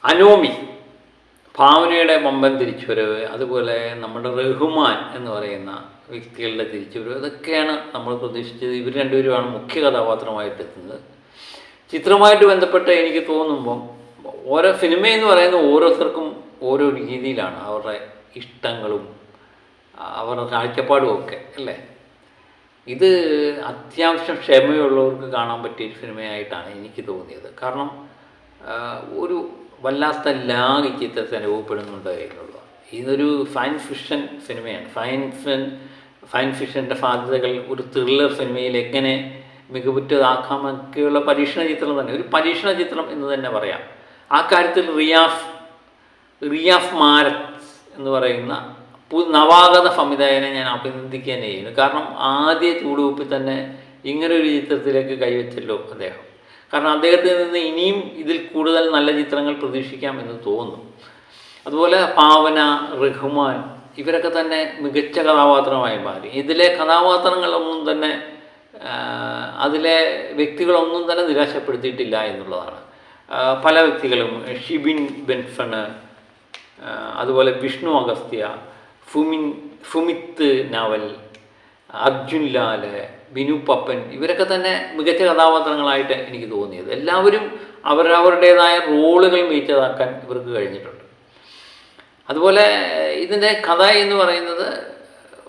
Anomie, ഭാവനയുടെ വമ്പൻ തിരിച്ചുവരവ്, അതുപോലെ നമ്മുടെ റഹ്മാൻ എന്ന് പറയുന്ന വ്യക്തികളുടെ തിരിച്ചുവരവ്, ഇതൊക്കെയാണ് നമ്മൾ പ്രതീക്ഷിച്ചത്. ഇവർ രണ്ടുപേരുമാണ് മുഖ്യ കഥാപാത്രമായിട്ട് എത്തുന്നത്. ചിത്രമായിട്ട് ബന്ധപ്പെട്ട് എനിക്ക് തോന്നുമ്പം ഓരോ സിനിമയെന്ന് പറയുന്ന ഓരോരുത്തർക്കും ഓരോ രീതിയിലാണ് അവരുടെ ഇഷ്ടങ്ങളും അവരുടെ കാഴ്ചപ്പാടും ഒക്കെ അല്ലേ. ഇത് അത്യാവശ്യം ക്ഷമയുള്ളവർക്ക് കാണാൻ പറ്റിയ സിനിമയായിട്ടാണ് എനിക്ക് തോന്നിയത്. കാരണം ഒരു വല്ലാത്ത ലാഗ് ചിത്രത്തിൽ അനുഭവപ്പെടുന്നുണ്ട് എന്നുള്ളതാണ്. ഇതൊരു സയൻസ് ഫിക്ഷൻ സിനിമയാണ്. സയൻസ് ഫിക്ഷൻ്റെ സാധ്യതകൾ ഒരു ത്രില്ലർ സിനിമയിൽ എങ്ങനെ മികവുറ്റതാക്കാമൊക്കെയുള്ള പരീക്ഷണ ചിത്രം തന്നെ, ഒരു പരീക്ഷണ ചിത്രം എന്ന് തന്നെ പറയാം. ആ കാര്യത്തിൽ റിയാഫ് മാരത്ത് എന്ന് പറയുന്ന നവാഗത സംവിധായകനെ ഞാൻ അഭിനന്ദിക്കുക തന്നെ ചെയ്യുന്നു. കാരണം ആദ്യ ചൂടുവെപ്പിൽ തന്നെ ഇങ്ങനൊരു ചിത്രത്തിലേക്ക് കൈവച്ചല്ലോ അദ്ദേഹം. കാരണം അദ്ദേഹത്തിൽ നിന്ന് ഇനിയും ഇതിൽ കൂടുതൽ നല്ല ചിത്രങ്ങൾ പ്രതീക്ഷിക്കാം എന്ന് തോന്നുന്നു. അതുപോലെ ഭാവന, റഹ്മാൻ ഇവരൊക്കെ തന്നെ മികച്ച കഥാപാത്രമായി മാറി. ഇതിലെ കഥാപാത്രങ്ങളൊന്നും തന്നെ അതിലെ വ്യക്തികളൊന്നും തന്നെ നിരാശപ്പെടുത്തിയിട്ടില്ല എന്നുള്ളതാണ്. പല വ്യക്തികളും ഷിബിൻ ബെൻസണ്, അതുപോലെ വിഷ്ണു അഗസ്ത്യ, ഫുമിത്ത് നാവൽ, അർജുൻ ലാൽ, ബിനു പപ്പൻ ഇവരൊക്കെ തന്നെ മികച്ച കഥാപാത്രങ്ങളായിട്ട് എനിക്ക് തോന്നിയത്. എല്ലാവരും അവരവരുടേതായ റോളുകൾ മികച്ചതാക്കാൻ ഇവർക്ക് കഴിഞ്ഞിട്ടുണ്ട്. അതുപോലെ ഇതിൻ്റെ കഥ എന്ന് പറയുന്നത്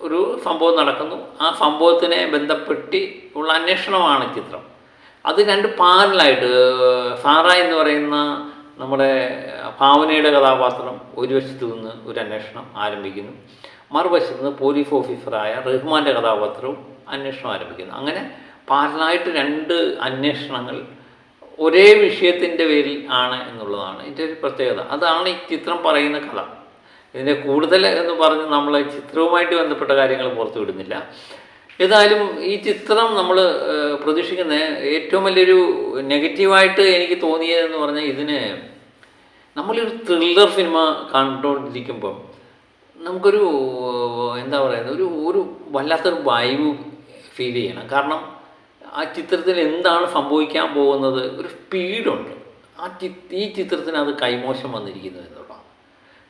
ഒരു സംഭവം നടക്കുന്നു, ആ സംഭവത്തിനെ ബന്ധപ്പെട്ട് ഉള്ള അന്വേഷണമാണ് ചിത്രം. അത് രണ്ട് പാരലായിട്ട് സാറ എന്ന് പറയുന്ന നമ്മുടെ ഭാവനയുടെ കഥാപാത്രം ഒരു വശത്തു നിന്ന് ഒരു അന്വേഷണം ആരംഭിക്കുന്നു, മറുവശത്ത് നിന്ന് പോലീസ് ഓഫീസറായ റഹ്മാൻ്റെ കഥാപാത്രവും അന്വേഷണം ആരംഭിക്കുന്നു. അങ്ങനെ പാരലായിട്ട് രണ്ട് അന്വേഷണങ്ങൾ ഒരേ വിഷയത്തിൻ്റെ പേരിൽ ആണ് എന്നുള്ളതാണ് ഇതിൻ്റെ ഒരു പ്രത്യേകത. അതാണ് ഈ ചിത്രം പറയുന്ന കഥ. ഇതിൻ്റെ കൂടുതൽ എന്ന് പറഞ്ഞ് നമ്മൾ ചിത്രവുമായിട്ട് ബന്ധപ്പെട്ട കാര്യങ്ങൾ പുറത്തു വിടുന്നില്ല. ഏതായാലും ഈ ചിത്രം നമ്മൾ പ്രതീക്ഷിക്കുന്ന ഏറ്റവും വലിയൊരു നെഗറ്റീവായിട്ട് എനിക്ക് തോന്നിയതെന്ന് പറഞ്ഞാൽ ഇതിന് നമ്മളൊരു ത്രില്ലർ സിനിമ കണ്ടുകൊണ്ടിരിക്കുമ്പം നമുക്കൊരു എന്താ പറയുന്നത് ഒരു വല്ലാത്തൊരു വൈബ് ഫീൽ ചെയ്യണം. കാരണം ആ ചിത്രത്തിൽ എന്താണ് സംഭവിക്കാൻ പോകുന്നത് ഒരു സ്പീഡുണ്ട്. ഈ ചിത്രത്തിന് അത് കൈമോശം വന്നിരിക്കുന്നു എന്നുള്ളതാണ്.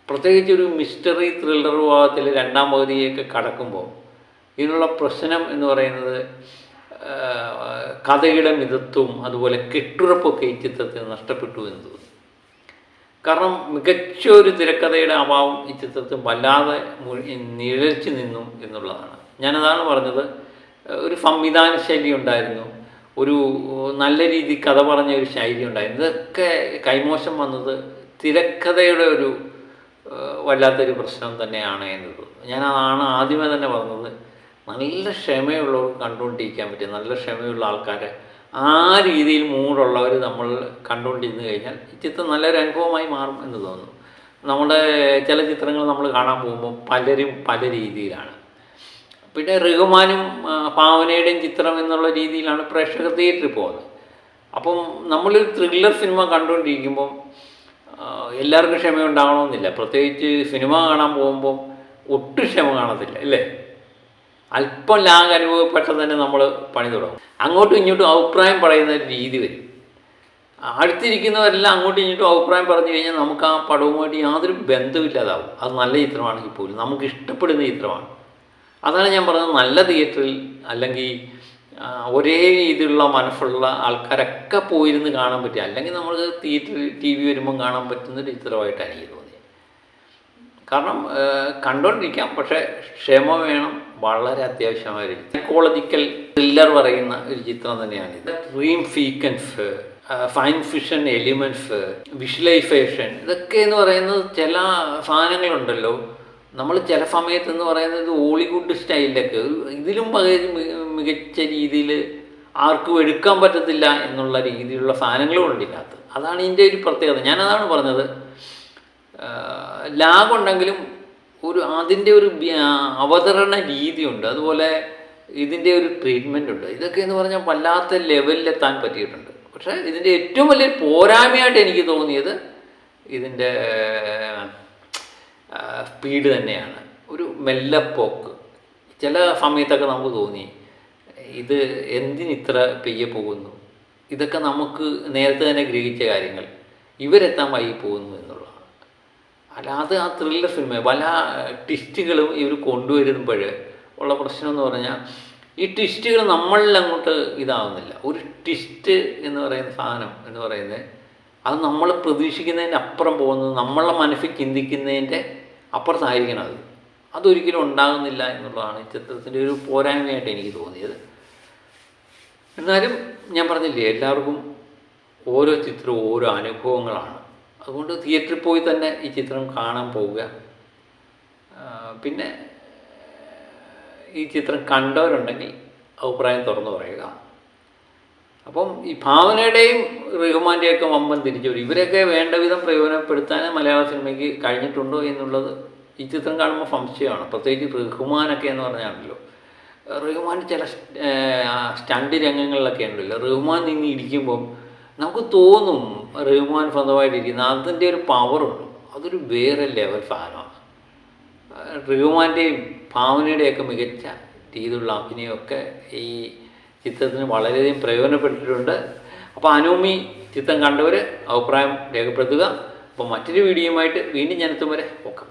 പ്രത്യേകിച്ച് ഒരു മിസ്റ്ററി ത്രില്ലർ വിഭാഗത്തിൽ രണ്ടാം പകുതിയൊക്കെ കടക്കുമ്പോൾ ഇതിനുള്ള പ്രശ്നം എന്ന് പറയുന്നത് കഥയുടെ മിതത്വവും അതുപോലെ കെട്ടുറപ്പൊക്കെ ഈ ചിത്രത്തിന് നഷ്ടപ്പെട്ടു എന്ന് തോന്നുന്നു. കാരണം മികച്ച ഒരു തിരക്കഥയുടെ അഭാവം ഈ ചിത്രത്തിൽ വല്ലാതെ നിഴലിച്ചു നിന്നു എന്നുള്ളതാണ്. ഞാനതാണ് പറഞ്ഞത്. ഒരു സംവിധാന ശൈലി ഉണ്ടായിരുന്നു, ഒരു നല്ല രീതി കഥ പറഞ്ഞ ഒരു ശൈലി ഉണ്ടായിരുന്നു. ഇതൊക്കെ കൈമോശം വന്നത് തിരക്കഥയുടെ ഒരു വല്ലാത്തൊരു പ്രശ്നം തന്നെയാണ് എന്നത്. ഞാനതാണ് ആദ്യമേ തന്നെ പറഞ്ഞത്. നല്ല ക്ഷമയുള്ളവർക്ക് കണ്ടുകൊണ്ടിരിക്കാൻ പറ്റും, നല്ല ക്ഷമയുള്ള ആൾക്കാരെ ആ രീതിയിൽ മൂടുള്ളവർ നമ്മൾ കണ്ടുകൊണ്ടിരുന്നു കഴിഞ്ഞാൽ ഈ ചിത്രം നല്ലൊരു അനുഭവമായി മാറും എന്ന് തോന്നുന്നു. നമ്മുടെ ചില ചിത്രങ്ങൾ നമ്മൾ കാണാൻ പോകുമ്പോൾ പലരും പല രീതിയിലാണ്. പിന്നെ റഹ്മാനും ഭാവനയുടെയും ചിത്രം എന്നുള്ള രീതിയിലാണ് പ്രേക്ഷകർ തിയേറ്ററിൽ പോകുന്നത്. അപ്പം നമ്മളൊരു ത്രില്ലർ സിനിമ കണ്ടുകൊണ്ടിരിക്കുമ്പം എല്ലാവർക്കും ക്ഷമ ഉണ്ടാകണമെന്നില്ല. പ്രത്യേകിച്ച് സിനിമ കാണാൻ പോകുമ്പം ഒട്ടും ക്ഷമ കാണത്തില്ല അല്ലേ. അല്പം ലാഗ് അനുഭവപ്പെട്ടാൽ തന്നെ നമ്മൾ പണി തുടങ്ങും. അങ്ങോട്ടും ഇങ്ങോട്ടും അഭിപ്രായം പറയുന്ന ഒരു രീതി വരും. അടുത്തിരിക്കുന്നവരെല്ലാം അങ്ങോട്ടും ഇങ്ങോട്ടും അഭിപ്രായം പറഞ്ഞു കഴിഞ്ഞാൽ നമുക്ക് ആ പടവുമായിട്ട് യാതൊരു ബന്ധമില്ലാതാവും. അത് നല്ല ചിത്രമാണെങ്കിൽ പോലും നമുക്ക് ഇഷ്ടപ്പെടുന്ന ചിത്രമാണ്. അതാണ് ഞാൻ പറഞ്ഞത്. നല്ല തിയേറ്ററിൽ അല്ലെങ്കിൽ ഒരേ രീതിയിലുള്ള മനസ്സുള്ള ആൾക്കാരൊക്കെ പോയിരുന്ന് കാണാൻ പറ്റുക, അല്ലെങ്കിൽ നമ്മൾ തിയേറ്ററിൽ TV വരുമ്പം കാണാൻ പറ്റുന്നൊരു ചിത്രമായിട്ടാണ് എനിക്ക് തോന്നിയത്. കാരണം കണ്ടുകൊണ്ടിരിക്കാം, പക്ഷേ ക്ഷമ വേണം, വളരെ അത്യാവശ്യമായ സൈക്കോളജിക്കൽ ത്രില്ലർ പറയുന്ന ഒരു ചിത്രം തന്നെയാണിത്. Dream sequence, science fiction elements, visualisation ഇതൊക്കെ എന്ന് പറയുന്നത് ചില സാധനങ്ങളുണ്ടല്ലോ. നമ്മൾ ചില സമയത്ത് എന്ന് പറയുന്നത് ഹോളിവുഡ് സ്റ്റൈലിലൊക്കെ ഇതിലും മികച്ച രീതിയിൽ ആർക്കും എടുക്കാൻ പറ്റത്തില്ല എന്നുള്ള രീതിയിലുള്ള സാധനങ്ങളും ഉണ്ട് ഇതിനകത്ത്. അതാണ് ഇതിൻ്റെ ഒരു പ്രത്യേകത. ഞാനതാണ് പറഞ്ഞത്. ലാഗുണ്ടെങ്കിലും അതിൻ്റെ ഒരു അവതരണ രീതിയുണ്ട്, അതുപോലെ ഇതിൻ്റെ ഒരു ട്രീറ്റ്മെൻ്റ് ഉണ്ട്. ഇതൊക്കെ എന്ന് പറഞ്ഞാൽ വല്ലാത്ത ലെവലിലെത്താൻ പറ്റിയിട്ടുണ്ട്. പക്ഷേ ഇതിൻ്റെ ഏറ്റവും വലിയൊരു പോരായ്മയായിട്ട് എനിക്ക് തോന്നിയത് ഇതിൻ്റെ സ്പീഡ് തന്നെയാണ്. ഒരു മെല്ലപ്പോക്ക്. ചില സമയത്തൊക്കെ നമുക്ക് തോന്നി ഇത് എന്തിനിത്ര പെയ്യെ പോകുന്നു. ഇതൊക്കെ നമുക്ക് നേരത്തെ തന്നെ ഗ്രഹിച്ച കാര്യങ്ങൾ. ഇവരെത്താൻ വൈകി പോകുന്നു എന്നുള്ളതാണ്. അല്ലാതെ ആ ത്രില്ലർ ഫിലിം പല ട്വിസ്റ്റുകളും ഇവർ കൊണ്ടുവരുമ്പോൾ ഉള്ള പ്രശ്നം എന്ന് പറഞ്ഞാൽ ഈ ട്വിസ്റ്റുകൾ നമ്മളിൽ അങ്ങോട്ട് ഇതാവുന്നില്ല. ഒരു ട്വിസ്റ്റ് എന്ന് പറയുന്ന സാധനം എന്ന് പറയുന്നത് അത് നമ്മൾ പ്രതീക്ഷിക്കുന്നതിൻ്റെ അപ്പുറം പോകുന്നത് നമ്മളുടെ മനസ്സിൽ ചിന്തിക്കുന്നതിൻ്റെ അപ്പുറത്തായിരിക്കണം. അതൊരിക്കലും ഉണ്ടാകുന്നില്ല എന്നുള്ളതാണ് ഈ ചിത്രത്തിൻ്റെ ഒരു പോരായ്മയായിട്ട് എനിക്ക് തോന്നിയത്. എന്നാലും ഞാൻ പറഞ്ഞില്ലേ, എല്ലാവർക്കും ഓരോ ചിത്രവും ഓരോ അനുഭവങ്ങളാണ്. അതുകൊണ്ട് തിയേറ്ററിൽ പോയി തന്നെ ഈ ചിത്രം കാണാൻ പോവുക. പിന്നെ ഈ ചിത്രം കണ്ടവരുണ്ടെങ്കിൽ അഭിപ്രായം തുറന്നു പറയുക. അപ്പം ഈ ഭാവനയുടെയും റഹ്മാൻ്റെയൊക്കെ വമ്പൻ തിരിച്ചുവരും. ഇവരെയൊക്കെ വേണ്ട വിധം പ്രയോജനപ്പെടുത്താൻ മലയാള സിനിമയ്ക്ക് കഴിഞ്ഞിട്ടുണ്ടോ എന്നുള്ളത് ഈ ചിത്രം കാണുമ്പോൾ സംശയമാണ്. പ്രത്യേകിച്ച് റഹ്മാനൊക്കെ എന്ന് പറഞ്ഞാണല്ലോ, റഹ്മാൻ ചില സ്റ്റണ്ട് രംഗങ്ങളിലൊക്കെ ഉണ്ടല്ലോ, റഹ്മാൻ നിന്ന് ഇരിക്കുമ്പം നമുക്ക് തോന്നും റഹ്മാൻ സ്വന്തമായിട്ടിരിക്കുന്ന അതിൻ്റെ ഒരു പവറുണ്ട്. അതൊരു വേറെ ലെവൽ സാധനമാണ്. റഹ്മാൻ്റെയും ഭാവനയുടെയൊക്കെ മികച്ച രീതിയിലുള്ള അഭിനയമൊക്കെ ഈ ചിത്രത്തിന് വളരെയധികം പ്രയോജനപ്പെട്ടിട്ടുണ്ട്. അപ്പോൾ അനോമി ചിത്രം കണ്ടവർ അഭിപ്രായം രേഖപ്പെടുത്തുക. അപ്പോൾ മറ്റൊരു വീഡിയോയുമായിട്ട് വീണ്ടും ഞാൻ എത്തും വരെ ഓക്കെ.